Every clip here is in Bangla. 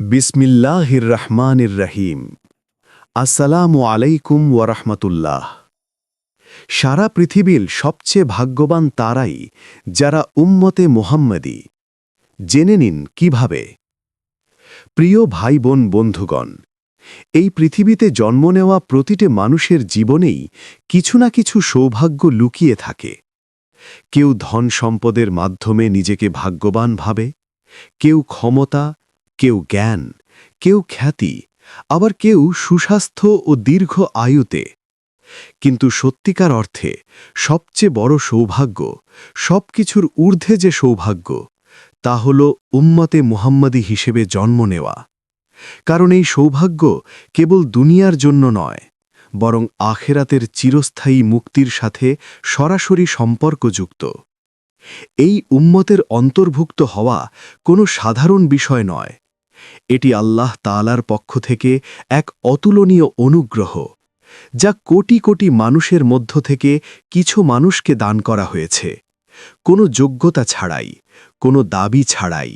বিসমিল্লাহির রহমানির রহিম। আসসালামু আলাইকুম ওয়ারহমতুল্লাহ। সারা পৃথিবীর সবচেয়ে ভাগ্যবান তারাই যারা উম্মতে মুহাম্মদী। জেনে নিন কিভাবে। প্রিয় ভাই বোন বন্ধুগণ, এই পৃথিবীতে জন্ম নেওয়া প্রতিটি মানুষের জীবনেই কিছু না কিছু সৌভাগ্য লুকিয়ে থাকে। কেউ ধন সম্পদের মাধ্যমে নিজেকে ভাগ্যবান ভাবে, কেউ ক্ষমতা, কেউ জ্ঞান, কেউ খ্যাতি, আবার কেউ সুস্বাস্থ্য ও দীর্ঘ আয়ুতে। কিন্তু সত্যিকার অর্থে সবচেয়ে বড় সৌভাগ্য, সবকিছুর ঊর্ধ্বে যে সৌভাগ্য, তা হল উম্মতে মুহাম্মদী হিসেবে জন্ম নেওয়া। কারণ এই সৌভাগ্য কেবল দুনিয়ার জন্য নয়, বরং আখেরাতের চিরস্থায়ী মুক্তির সাথে সরাসরি সম্পর্কযুক্ত। এই উম্মতের অন্তর্ভুক্ত হওয়া কোনো সাধারণ বিষয় নয়। এটি আল্লাহ তাআলার পক্ষ থেকে এক অতুলনীয় অনুগ্রহ, যা কোটি কোটি মানুষের মধ্য থেকে কিছু মানুষকে দান করা হয়েছে, কোনো যোগ্যতা ছাড়াই, কোনো দাবি ছাড়াই।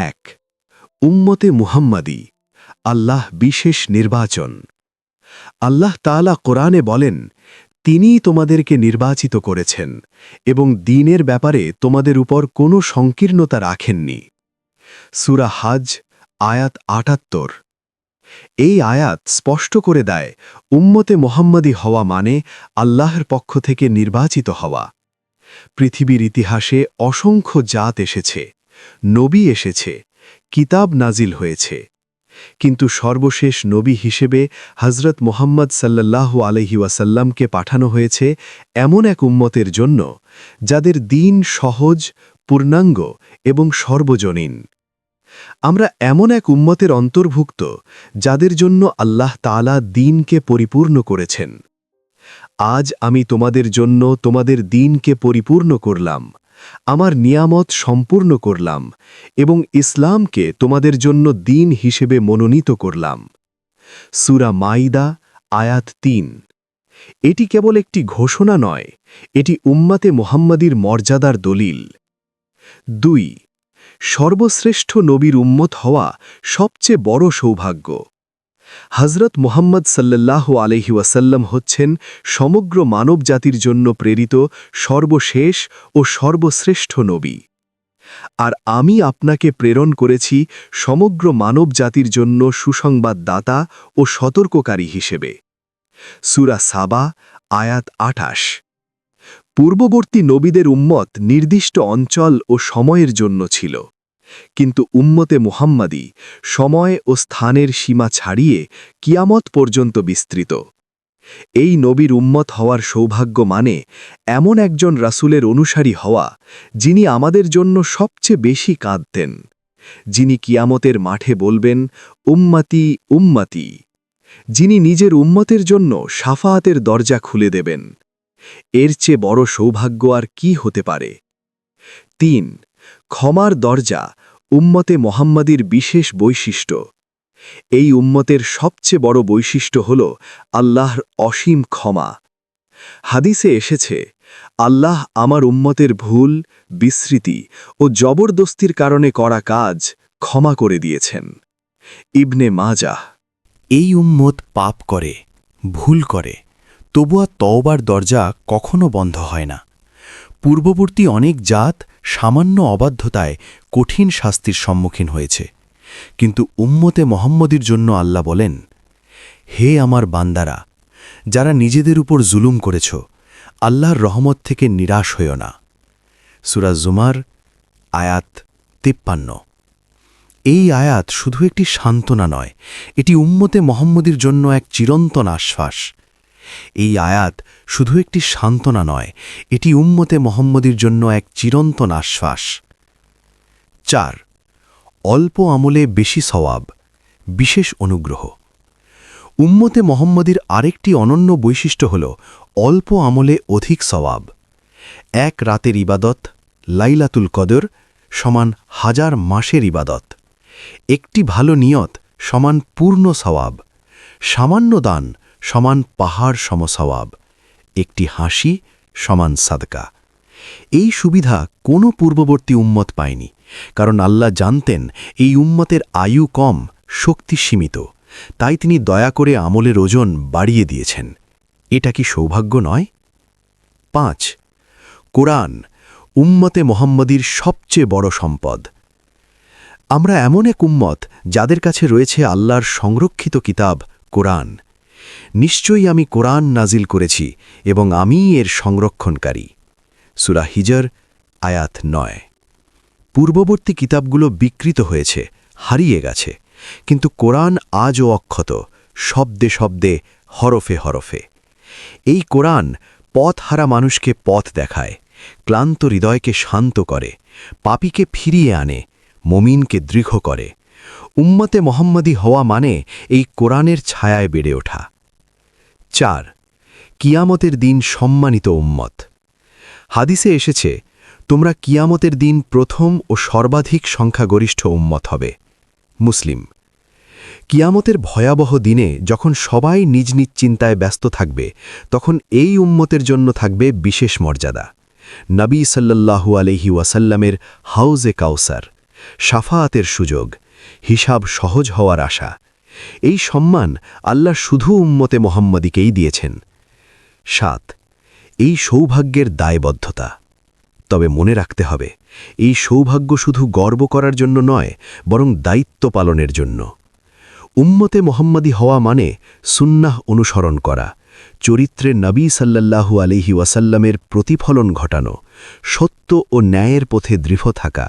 ১. উম্মতে মুহাম্মাদী, আল্লাহ বিশেষ নির্বাচন। আল্লাহ তাআলা কোরআনে বলেন, তিনিই তোমাদেরকে নির্বাচিত করেছেন এবং দ্বীনের ব্যাপারে তোমাদের উপর কোনো সংকীর্ণতা রাখেননি। সূরা হজ আয়াত ৭৮। এই আয়াত স্পষ্ট করে দেয়, উম্মতে মুহাম্মদী হওয়া মানে আল্লাহর পক্ষ থেকে নির্বাচিত হওয়া। পৃথিবীর ইতিহাসে অসংখ্য জাত এসেছে, নবী এসেছে, কিতাব নাজিল হয়েছে, কিন্তু সর্বশেষ নবী হিসেবে হযরত মুহাম্মদ সাল্লাল্লাহু আলাইহি ওয়াসাল্লামকে পাঠানো হয়েছে এমন এক উম্মতের জন্য যাদের দ্বীন সহজ, পূর্ণাঙ্গ এবং সর্বজনীন। আমরা এমন এক উম্মতের অন্তর্ভুক্ত যাদের জন্য আল্লাহ তাআলা দ্বীনকে পরিপূর্ণ করেছেন। আজ আমি তোমাদের জন্য তোমাদের দ্বীনকে পরিপূর্ণ করলাম, আমার নিয়ামত সম্পূর্ণ করলাম এবং ইসলামকে তোমাদের জন্য দ্বীন হিসেবে মনোনীত করলাম। সূরা মাইদা আয়াত ৩। এটি কেবল একটি ঘোষণা নয়, এটি উম্মতে মুহাম্মদীর মর্যাদার দলিল। ২. সর্বশ্রেষ্ঠ নবীর উম্মত হওয়া সবচেয়ে বড় সৌভাগ্য। হযরত মুহাম্মদ সাল্লাল্লাহু আলাইহি ওয়াসাল্লাম হচ্ছেন সমগ্র মানবজাতির জন্য প্রেরিত সর্বশেষ ও সর্বশ্রেষ্ঠ নবী। আর আমি আপনাকে প্রেরণ করেছি সমগ্র মানবজাতির জন্য সুসংবাদদাতা ও সতর্ককারী হিসেবে। সূরা সাবা আয়াত ২৮। পূর্ববর্তী নবীদের উম্মত নির্দিষ্ট অঞ্চল ও সময়ের জন্য ছিল, কিন্তু উম্মতে মুহাম্মাদী সময় ও স্থানের সীমা ছাড়িয়ে কিয়ামত পর্যন্ত বিস্তৃত। এই নবীর উম্মত হওয়ার সৌভাগ্য মানে এমন একজন রাসূলের অনুসারী হওয়া, যিনি আমাদের জন্য সবচেয়ে বেশি কাঁদতেন, যিনি কিয়ামতের মাঠে বলবেন, উম্মতি উম্মতি, যিনি নিজের উম্মতের জন্য শাফাআতের দরজা খুলে দেবেন। এর চেয়ে বড় সৌভাগ্য আর কি হতে পারে? ৩. ক্ষমার দরজা, উম্মতে মুহাম্মাদীর বিশেষ বৈশিষ্ট্য। এই উম্মতের সবচেয়ে বড় বৈশিষ্ট্য হল আল্লাহর অসীম ক্ষমা। হাদিসে এসেছে, আল্লাহ আমার উম্মতের ভুল, বিস্মৃতি ও জবরদস্তির কারণে করা কাজ ক্ষমা করে দিয়েছেন। ইবনে মাজাহ। এই উম্মত পাপ করে, ভুল করে, তবুও তওবার দরজা কখনো বন্ধ হয় না। পূর্ববর্তী অনেক জাত সামান্য অবাধ্যতায় কঠিন শাস্তির সম্মুখীন হয়েছে, কিন্তু উম্মতে মুহাম্মদীর জন্য আল্লাহ বলেন, হে আমার বান্দারা, যারা নিজেদের উপর জুলুম করেছ, আল্লাহর রহমত থেকে নিরাশ হইও না। সূরা জুমার আয়াত ৫৩। এই আয়াত শুধু একটি সান্ত্বনা নয়, এটি উম্মতে মুহাম্মদীর জন্য এক চিরন্তন আশ্বাস। এই আয়াত শুধু একটি সান্ত্বনা নয়, এটি উম্মতে মুহাম্মদীর জন্য এক চিরন্তন আশ্বাস। ৪. অল্প আমলে বেশি সওয়াব, বিশেষ অনুগ্রহ। উম্মতে মুহাম্মদীর আরেকটি অনন্য বৈশিষ্ট্য হল অল্প আমলে অধিক সওয়াব। এক রাতের ইবাদত, লাইলাতুল কদর, সমান ১০০০ মাসের ইবাদত। একটি ভালো নিয়ত সমান পূর্ণ সওয়াব। সামান্য দান সমান পাহাড় সম সওয়াব। একটি হাসি সমান সাদকা। এই সুবিধা কোনো পূর্ববর্তী উম্মত পায়নি, কারণ আল্লাহ জানতেন এই উম্মতের আয়ু কম, শক্তি সীমিত, তাই তিনি দয়া করে আমলের ওজন বাড়িয়ে দিয়েছেন। এটা কি সৌভাগ্য নয়? 5. কোরআন, উম্মতে মোহাম্মদীর সবচেয়ে বড় সম্পদ। আমরা এমন এক উম্মত যাদের কাছে রয়েছে আল্লাহর সংরক্ষিত কিতাব কোরআন। নিশ্চয়ই আমি কোরআন নাজিল করেছি এবং আমিই এর সংরক্ষণকারী। সূরা হিজর, আয়াত 9। পূর্ববর্তী কিতাবগুলো বিকৃত হয়েছে, হারিয়ে গেছে, কিন্তু কোরআন আজও অক্ষত, শব্দে শব্দে, হরফে হরফে। এই কোরআন পথহারা মানুষকে পথ দেখায়, ক্লান্ত হৃদয়কে শান্ত করে, পাপীকে ফিরিয়ে আনে, মমিনকে দৃঢ় করে। উম্মতে মোহাম্মদী হওয়া মানে এই কোরআনের ছায়ায় বেড়ে ওঠা। 4. কিয়ামতের দিন সম্মানিত উম্মত। হাদিসে এসেছে, তোমরা কিয়ামতের দিন প্রথম ও সর্বাধিক সংখ্যাগরিষ্ঠ উম্মত হবে। মুসলিম। কিয়ামতের ভয়াবহ দিনে যখন সবাই নিজ নিজ চিন্তায় ব্যস্ত থাকবে, তখন এই উম্মতের জন্য থাকবে বিশেষ মর্যাদা। নবী সাল্লাল্লাহু আলাইহি ওয়াসাল্লামের হাউজে কাউসার, শাফাআতের সুযোগ, হিসাব সহজ হওয়ার আশা। এই সম্মান আল্লাহ শুধু উম্মতে মোহাম্মদীকেই দিয়েছেন। 7. এই সৌভাগ্যের দায়বদ্ধতা। তবে মনে রাখতে হবে, এই সৌভাগ্য শুধু গর্ব করার জন্য নয়, বরং দায়িত্ব পালনের জন্য। উম্মতে মোহাম্মদী হওয়া মানে সুন্নাহ অনুসরণ করা, চরিত্রে নবী সাল্লাল্লাহু আলাইহি ওয়াসাল্লামের প্রতিফলন ঘটানো, সত্য ও ন্যায়ের পথে দৃঢ় থাকা,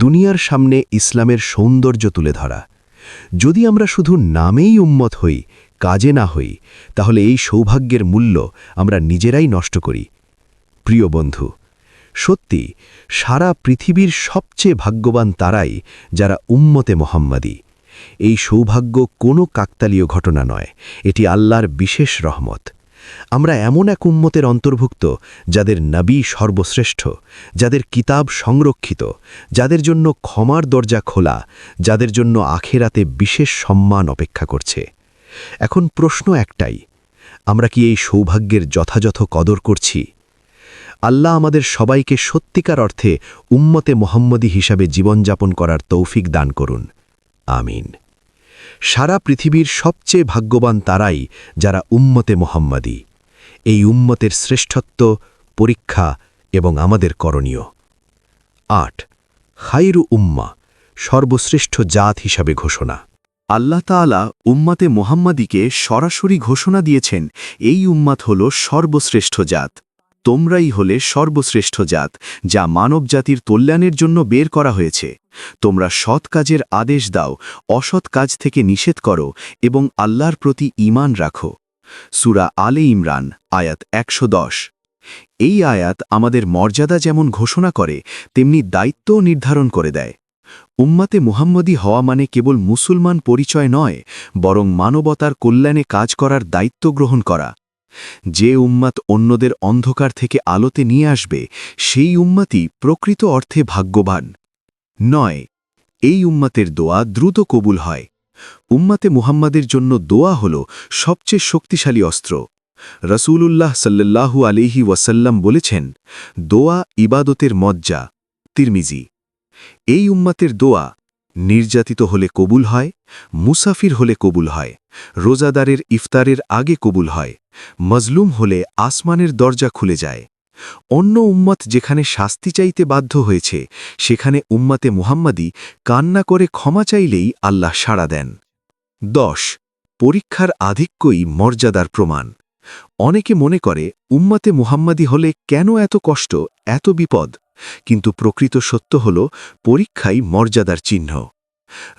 দুনিয়ার সামনে ইসলামের সৌন্দর্য তুলে ধরা। যদি আমরা শুধু নামেই উম্মত হই, কাজে না হই, তাহলে এই সৌভাগ্যের মূল্য আমরা নিজেরাই নষ্ট করি। প্রিয় বন্ধু, সত্যি সারা পৃথিবীর সবচেয়ে ভাগ্যবান তারাই যারা উম্মতে মোহাম্মদী। এই সৌভাগ্য কোনো কাকতালীয় ঘটনা নয়, এটি আল্লাহর বিশেষ রহমত। আমরা এমন এক উম্মতের অন্তর্ভুক্ত যাদের নবী সর্বশ্রেষ্ঠ, যাদের কিতাব সংরক্ষিত, যাদের জন্য ক্ষমার দরজা খোলা, যাদের জন্য আখেরাতে বিশেষ সম্মান অপেক্ষা করছে। এখন প্রশ্ন একটাই, আমরা কি এই সৌভাগ্যের যথাযথ কদর করছি? আল্লাহ আমাদের সবাইকে সত্যিকার অর্থে উম্মতে মোহাম্মদী হিসাবে জীবনযাপন করার তৌফিক দান করুন। আমিন। সারা পৃথিবীর সবচেয়ে ভাগ্যবান তারাই যারা উম্মতে মোহাম্মদী। এই উম্মতের শ্রেষ্ঠত্ব, পরীক্ষা এবং আমাদের করণীয়। 8. খায়রু উম্মা, সর্বশ্রেষ্ঠ জাত হিসাবে ঘোষণা। আল্লাহ তাআলা উম্মতে মোহাম্মদীকে সরাসরি ঘোষণা দিয়েছেন, এই উম্মাত হল সর্বশ্রেষ্ঠ জাত। তোমরাই হলে সর্বশ্রেষ্ঠ জাত, যা মানবজাতির কল্যাণের জন্য বের করা হয়েছে। তোমরা সৎ কাজের আদেশ দাও, অসৎ কাজ থেকে নিষেধ করো এবং আল্লাহর প্রতি ঈমান রাখো। সূরা আলে ইমরান, আয়াত 110। এই আয়াত আমাদের মর্যাদা যেমন ঘোষণা করে, তেমনি দায়িত্বও নির্ধারণ করে দেয়। উম্মাতে মুহাম্মদী হওয়া মানে কেবল মুসলমান পরিচয় নয়, বরং মানবতার কল্যাণে কাজ করার দায়িত্ব গ্রহণ করা। যে উম্মাত অন্যদের অন্ধকার থেকে আলোতে নিয়ে আসবে, সেই উম্মাতই প্রকৃত অর্থে ভাগ্যবান। 9. এই উম্মাতের দোয়া দ্রুত কবুল হয়। উম্মাতে মুহাম্মাদের জন্য দোয়া হল সবচেয়ে শক্তিশালী অস্ত্র। রাসূলুল্লাহ সাল্লাল্লাহু আলাইহি ওয়াসাল্লাম বলেছেন, দোয়া ইবাদতের মজ্জা। তিরমিজি। এই উম্মাতের দোয়া নির্যাতিত হলে কবুল হয়, মুসাফির হলে কবুল হয়, রোজাদারের ইফতারের আগে কবুল হয়, মজলুম হলে আসমানের দরজা খুলে যায়। অন্য উম্মত যেখানে শাস্তি চাইতে বাধ্য হয়েছে, সেখানে উম্মাতে মুহাম্মাদী কান্না করে ক্ষমা চাইলেই আল্লাহ সাড়া দেন। 10. পরীক্ষার আধিক্যই মর্যাদার প্রমাণ। অনেকে মনে করে উম্মাতে মুহাম্মাদী হলে কেন এত কষ্ট, এত বিপদ, কিন্তু প্রকৃত সত্য হল পরীক্ষাই মর্যাদার চিহ্ন।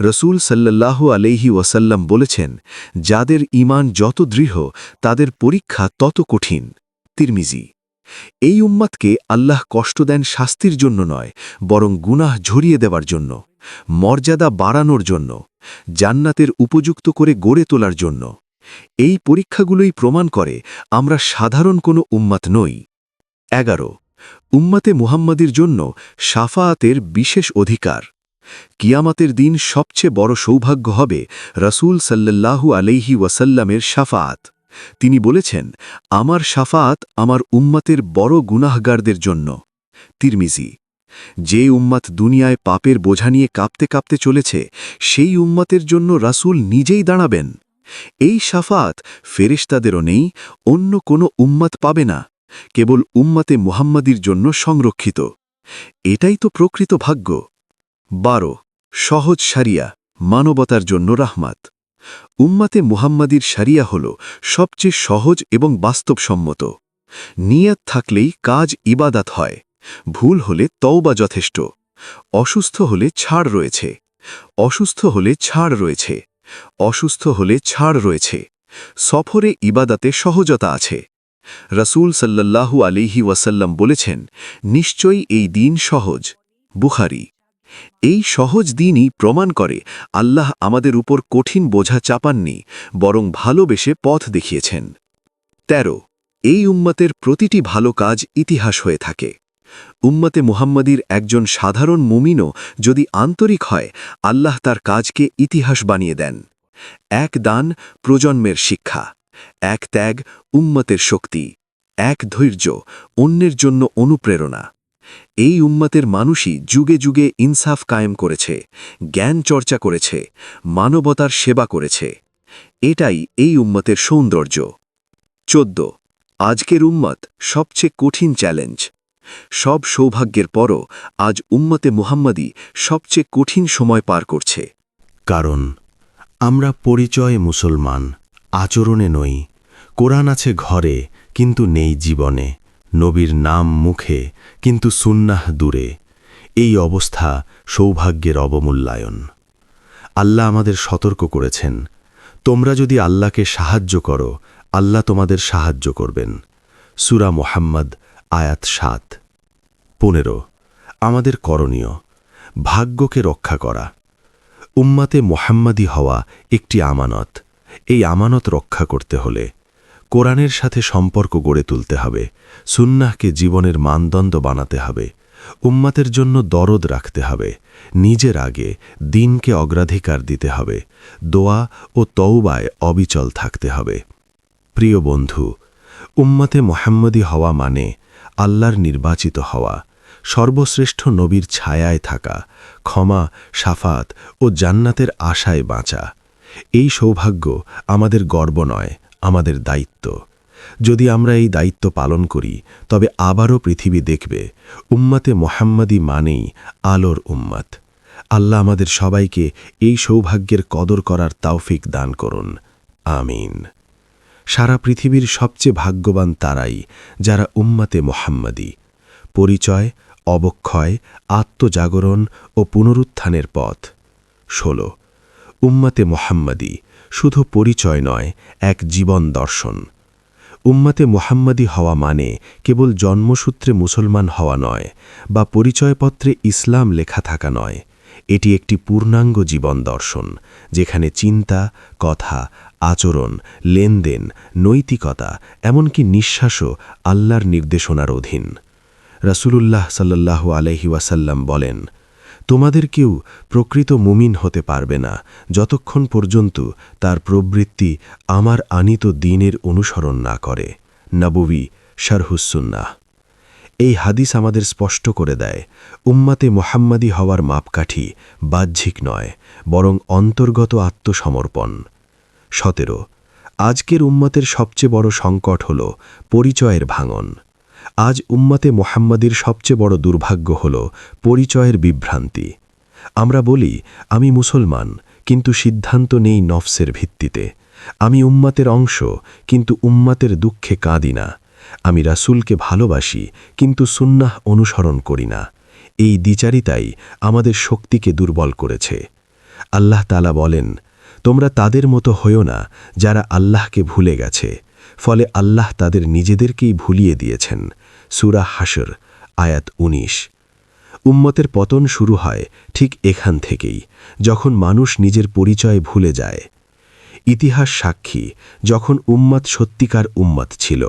রসূল সাল্লাল্লাহু আলাইহি ওয়াসাল্লাম বলেছেন, যাদের ঈমান যত দৃঢ়, তাদের পরীক্ষা তত কঠিন। তিরমিজি। এই উম্মাতকে আল্লাহ কষ্ট দেন শাস্তির জন্য নয়, বরং গুনাহ ঝরিয়ে দেওয়ার জন্য, মর্যাদা বাড়ানোর জন্য, জান্নাতের উপযুক্ত করে গড়ে তোলার জন্য। এই পরীক্ষাগুলোই প্রমাণ করে আমরা সাধারণ কোনো উম্মাত নই। 11. উম্মাতে মুহাম্মাদীর জন্য শাফাআতের বিশেষ অধিকার। কিয়ামতের দিন সবচেয়ে বড় সৌভাগ্য হবে রাসূল সাল্লাল্লাহু আলাইহি ওয়াসাল্লামের শাফাআত। তিনি বলেছেন, আমার শাফাআত আমার উম্মতের বড় গুনাহগারদের জন্য। তিরমিজি। যে উম্মাত দুনিয়ায় পাপের বোঝা নিয়ে কাঁপতে কাঁপতে চলেছে সেই উম্মাতের জন্য রাসূল নিজেই দাঁড়াবেন। এই শাফাত ফেরেশতাদেরও নেই, অন্য কোনো উম্মাত পাবে না, কেবল উম্মাতে মুহাম্মাদির জন্য সংরক্ষিত। এটাই তো প্রকৃত ভাগ্য। 12 সহজ শারিয়া, মানবতার জন্য রাহমাত। উম্মাতে মুহাম্মাদির শারিয়া হল সবচেয়ে সহজ এবং বাস্তবসম্মত। নিয়ত থাকলেই কাজ ইবাদাত হয়। ভুল হলে তওবা যথেষ্ট। অসুস্থ হলে ছাড় রয়েছে। অসুস্থ হলে ছাড় রয়েছে। অসুস্থ হলে ছাড় রয়েছে। সফরে ইবাদাতে সহজতা আছে। রাসূল সাল্লাল্লাহু আলাইহি ওয়াসাল্লাম বলেছেন, নিশ্চয়ই এই দিন সহজ। বুখারী। এই সহজ দিনই প্রমাণ করে আল্লাহ আমাদের উপর কঠিন বোঝা চাপাননি, বরং ভালোবেসে পথ দেখিয়েছেন। 13 এই উম্মতের প্রতিটি ভালো কাজ ইতিহাস হয়ে থাকে। উম্মতে মুহাম্মাদির একজন সাধারণ মুমিনও যদি আন্তরিক হয়, আল্লাহ তার কাজকে ইতিহাস বানিয়ে দেন। এক দান প্রজন্মের শিক্ষা, এক ত্যাগ উম্মতের শক্তি, এক ধৈর্য অন্যের জন্য অনুপ্রেরণা। এই উম্মতের মানুষই যুগে যুগে ইনসাফ কায়েম করেছে, জ্ঞান চর্চা করেছে, মানবতার সেবা করেছে। এটাই এই উম্মতের সৌন্দর্য। 14 আজকের উম্মত সবচেয়ে কঠিন চ্যালেঞ্জ। সব সৌভাগ্যের পরও আজ উম্মতে মুহাম্মাদি সবচেয়ে কঠিন সময় পার করছে। কারণ আমরা পরিচয়ে মুসলমান, আচরণে নই। কোরআন আছে ঘরে কিন্তু নেই জীবনে, নবীর নাম মুখে কিন্তু সুন্নাহ দূরে। এই অবস্থা সৌভাগ্যের অবমূল্যায়ন। আল্লাহ আমাদের সতর্ক করেছেন, তোমরা যদি আল্লাহকে সাহায্য করো, আল্লাহ তোমাদের সাহায্য করবেন। সূরা মুহাম্মদ আয়াত 7। 15 আমাদের করণীয়, ভাগ্যকে রক্ষা করা। উম্মাতে মুহাম্মাদি হওয়া একটি আমানত। এই আমানত রক্ষা করতে হলে কোরআনের সাথে সম্পর্ক গড়ে তুলতে হবে, সুন্নাহকে জীবনের মানদণ্ড বানাতে হবে, উম্মাতের জন্য দরদ রাখতে হবে, নিজের আগে দিনকে অগ্রাধিকার দিতে হবে, দোয়া ও তওবায় অবিচল থাকতে হবে। প্রিয় বন্ধু, উম্মাতে মুহাম্মাদি হওয়া মানে আল্লাহর নির্বাচিত হওয়া, সর্বশ্রেষ্ঠ নবীর ছায়ায় থাকা, ক্ষমা, শাফাত ও জান্নাতের আশায় বাঁচা। এই সৌভাগ্য আমাদের গর্ব নয়, আমাদের দায়িত্ব। যদি আমরা এই দায়িত্ব পালন করি, তবে আবারও পৃথিবী দেখবে উম্মাতে মুহাম্মাদি মানেই আলোর উম্মাত। আল্লাহ আমাদের সবাইকে এই সৌভাগ্যের কদর করার তৌফিক দান করুন। আমিন। সারা পৃথিবীর সবচেয়ে ভাগ্যবান তারাই যারা উম্মাতে মুহাম্মাদি। পরিচয়, অবক্ষয়, আত্মজাগরণ ও পুনরুত্থানের পথ। 16 উম্মাতে মুহাম্মাদি শুধু পরিচয় নয়, এক জীবন দর্শন। উম্মাতে মুহাম্মাদি হওয়া মানে কেবল জন্মসূত্রে মুসলমান হওয়া নয়, বা পরিচয়পত্রে ইসলাম লেখা থাকা নয়। এটি একটি পূর্ণাঙ্গ জীবন দর্শন, যেখানে চিন্তা, কথা, আচরণ, লেনদেন, নৈতিকতা, এমনকি নিঃশ্বাসও আল্লাহর নির্দেশনার অধীন। রাসূলুল্লাহ সাল্লাল্লাহু আলাইহি ওয়াসাল্লাম বলেন, তোমাদের কেউ প্রকৃত মুমিন হতে পারবে না যতক্ষণ পর্যন্ত তার প্রবৃত্তি আমার আনিত দ্বীনের অনুসরণ না করে। নববী শারহুস সুন্নাহ। এই হাদিস আমাদের স্পষ্ট করে দেয়, উম্মাতে মুহাম্মাদি হওয়ার মাপকাঠি বাহ্যিক নয়, বরং অন্তর্গত আত্মসমর্পণ। 17 আজকের উম্মতের সবচেয়ে বড় সংকট হল পরিচয়ের ভাঙন। আজ উম্মাতে মুহাম্মাদির সবচেয়ে বড় দুর্ভাগ্য হল পরিচয়ের বিভ্রান্তি। আমরা বলি, আমি মুসলমান, কিন্তু সিদ্ধান্ত নেই নফসের ভিত্তিতে। আমি উম্মাতের অংশ, কিন্তু উম্মাতের দুঃখে কাঁদি না। আমি রাসূলকে ভালোবাসি, কিন্তু সুন্নাহ অনুসরণ করি না। এই দ্বিচারিতাই আমাদের শক্তিকে দুর্বল করেছে। আল্লাহ তাআলা বলেন, তোমরা তাদের মতো হইও না যারা আল্লাহকে ভুলে গেছে, ফলে আল্লাহ তাদের নিজেদেরকেই ভুলিয়ে দিয়েছেন। সূরা হাশর আয়াত 19। উম্মতের পতন শুরু হয় ঠিক এখান থেকেই, যখন মানুষ নিজের পরিচয় ভুলে যায়। ইতিহাস সাক্ষী, যখন উম্মত সত্যিকার উম্মত ছিল।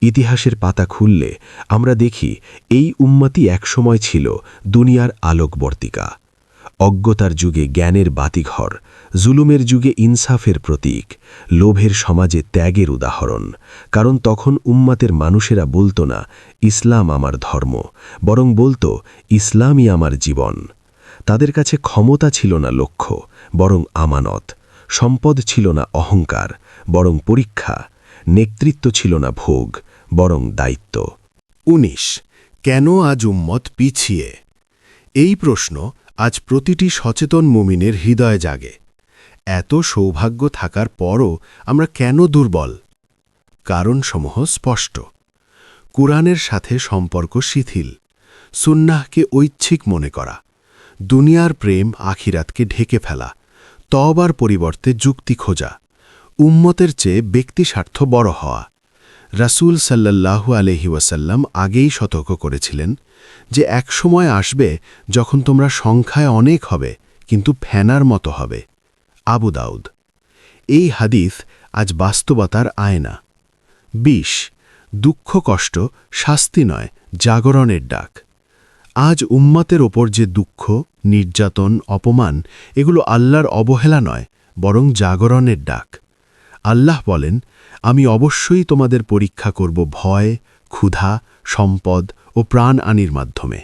ইতিহাসের পাতা খুললে আমরা দেখি এই উম্মতই একসময় ছিল দুনিয়ার আলোকবর্তিকা। অজ্ঞতার যুগে জ্ঞানের বাতিঘর, জুলুমের যুগে ইনসাফের প্রতীক, লোভের সমাজে ত্যাগের উদাহরণ। কারণ তখন উম্মাতের মানুষেরা বলতো না ইসলাম আমার ধর্ম, বরং বলতো ইসলামই আমার জীবন। তাদের কাছে ক্ষমতা ছিল না লক্ষ্য, বরং আমানত। সম্পদ ছিল না অহংকার, বরং পরীক্ষা। নেতৃত্ব ছিল না ভোগ, বরং দায়িত্ব। ১৯ কেন আজ উম্মত পিছিয়ে? এই প্রশ্ন আজ প্রতিটি সচেতন মুমিনের হৃদয়ে জাগে। এত সৌভাগ্য থাকার পরও আমরা কেন দুর্বল? কারণসমূহ স্পষ্ট। কুরআনের সাথে সম্পর্ক শিথিল, সুন্নাহকে ঐচ্ছিক মনে করা, দুনিয়ার প্রেম আখিরাতকে ঢেকে ফেলা, তওবার পরিবর্তে যুক্তি খোঁজা, উম্মতের চেয়ে ব্যক্তিস্বার্থ বড় হওয়া। রাসূল সাল্লাল্লাহু আলাইহি ওয়াসাল্লাম আগেই সতর্ক করেছিলেন যে এক সময় আসবে যখন তোমরা সংখ্যায় অনেক হবে কিন্তু ফেনার মতো হবে। আবু দাউদ। এই হাদিস আজ বাস্তবতার আয়না। ২০ দুঃখ কষ্ট শাস্তি নয়, জাগরণের ডাক। আজ উম্মতের ওপর যে দুঃখ, নির্যাতন, অপমান, এগুলো আল্লাহর অবহেলা নয়, বরং জাগরণের ডাক। আল্লাহ বলেন, আমি অবশ্যই তোমাদের পরীক্ষা করব ভয়, ক্ষুধা, সম্পদ ও প্রাণ আনির মাধ্যমে।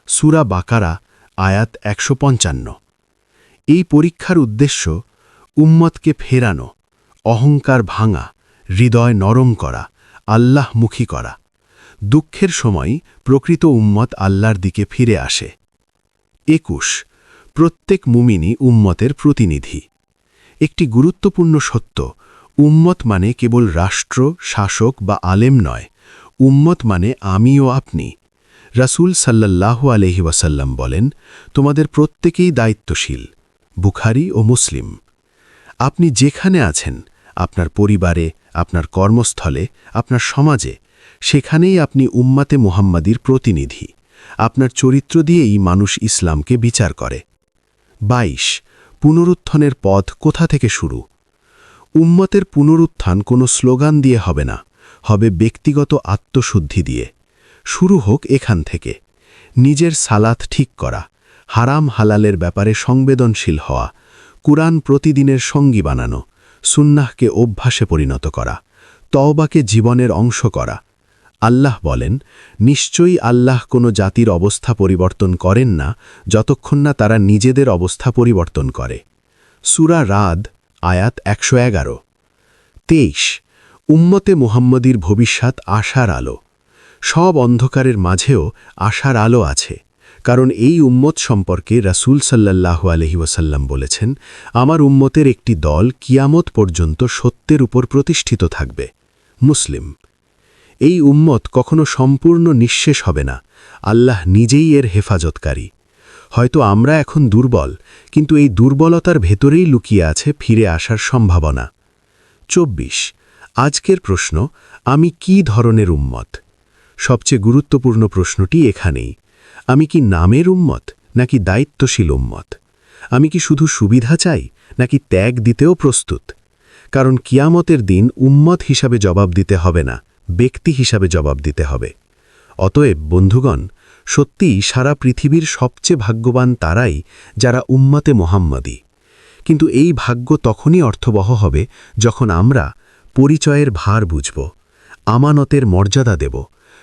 সূরা বাকারা আয়াত ১৫৫। এই পরীক্ষার উদ্দেশ্য উম্মতকে ফেরানো, অহংকার ভাঙা, হৃদয় নরম করা, আল্লাহমুখী করা। দুঃখের সময় প্রকৃত উম্মত আল্লাহর দিকে ফিরে আসে। ২১ প্রত্যেক মুমিনই উম্মতের প্রতিনিধি। একটি গুরুত্বপূর্ণ সত্য, উম্মত মানে কেবল রাষ্ট্র, শাসক বা আলেম নয়, উম্মত মানে আমি ও আপনি। রাসূল সাল্লাল্লাহু আলাইহি ওয়াসাল্লাম বলেন, তোমাদের প্রত্যেকেই দায়িত্বশীল। বুখারী ও মুসলিম। আপনি যেখানে আছেন, আপনার পরিবারে, আপনার কর্মস্থলে, আপনার সমাজে, সেখানেই আপনি উম্মাতে মুহাম্মাদির প্রতিনিধি। আপনার চরিত্র দিয়েই মানুষ ইসলামকে বিচার করে। ২২ পুনরুত্থানের পথ কোথা থেকে শুরু? উম্মতের পুনরুত্থান কোনো স্লোগান দিয়ে হবে না, হবে ব্যক্তিগত আত্মশুদ্ধি দিয়ে। শুরু হোক এখান থেকে। নিজের সালাত ঠিক করা, হারাম হালালের ব্যাপারে সংবেদনশীল হওয়া, কুরআন প্রতিদিনের সঙ্গী বানানো, সুন্নাহকে অভ্যাসে পরিণত করা, তওবাকে জীবনের অংশ করা। আল্লাহ বলেন, নিশ্চয়ই আল্লাহ কোনো জাতির অবস্থা পরিবর্তন করেন না যতক্ষণ না তারা নিজেদের অবস্থা পরিবর্তন করে। সূরা রাদ আয়াত ১১১। ২৩ উম্মতে মুহাম্মদীর ভবিষ্যৎ আশার আলো। সব অন্ধকারের মাঝেও আশার আলো আছে, কারণ এই উম্মত সম্পর্কে রাসূল সাল্লাল্লাহু আলাইহি ওয়াসাল্লাম বলেছেন, আমার উম্মতের একটি দল কিয়ামত পর্যন্ত সত্যের উপর প্রতিষ্ঠিত থাকবে। মুসলিম। এই উম্মত কখনো সম্পূর্ণ নিঃশেষ হবে না, আল্লাহ নিজেই এর হেফাজতকারী। হয়তো আমরা এখন দুর্বল, কিন্তু এই দুর্বলতার ভেতরেই লুকিয়ে আছে ফিরে আসার সম্ভাবনা। ২৪ আজকের প্রশ্ন, আমি কি ধরনের উম্মত? সবচেয়ে গুরুত্বপূর্ণ প্রশ্নটি এখানেই। আমি কি নামের উম্মত, নাকি দায়িত্বশীল উম্মত? আমি কি শুধু সুবিধা চাই, নাকি ত্যাগ দিতেও প্রস্তুত? কারণ কিয়ামতের দিন উম্মত হিসাবে জবাব দিতে হবে না, ব্যক্তি হিসাবে জবাব দিতে হবে। অতএব বন্ধুগণ, সত্যিই সারা পৃথিবীর সবচেয়ে ভাগ্যবান তারাই যারা উম্মতে মুহাম্মাদী। কিন্তু এই ভাগ্য তখনই অর্থবহ হবে যখন আমরা পরিচয়ের ভার বুঝব, আমানতের মর্যাদা দেব,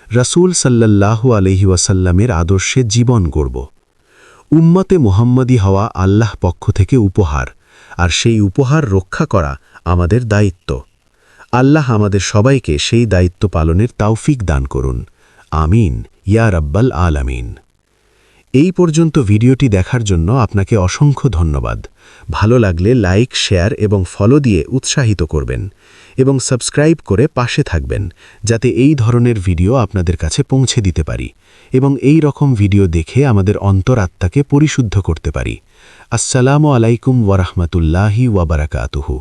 রাসূল সাল্লাল্লাহু আলাইহি ওয়াসাল্লামের আদর্শে জীবন গড়ব। উম্মতে মুহাম্মাদী হওয়া আল্লাহ পক্ষ থেকে উপহার, আর সেই উপহার রক্ষা করা আমাদের দায়িত্ব। আল্লাহ আমাদের সবাইকে সেই দায়িত্ব পালনের তৌফিক দান করুন। আমিন ইয়া রাব্বাল আলামিন। এই পর্যন্ত ভিডিওটি দেখার জন্য আপনাকে অসংখ্য ধন্যবাদ। ভালো লাগলে লাইক, শেয়ার এবং ফলো দিয়ে উৎসাহিত করবেন এবং সাবস্ক্রাইব করে পাশে থাকবেন, যাতে এই ধরনের ভিডিও আপনাদের কাছে পৌঁছে দিতে পারি এবং এই রকম ভিডিও দেখে আমাদের অন্তরাত্মাকে পরিশুদ্ধ করতে পারি। আসসালামু আলাইকুম ওয়া রাহমাতুল্লাহি ওয়া বারাকাতুহু।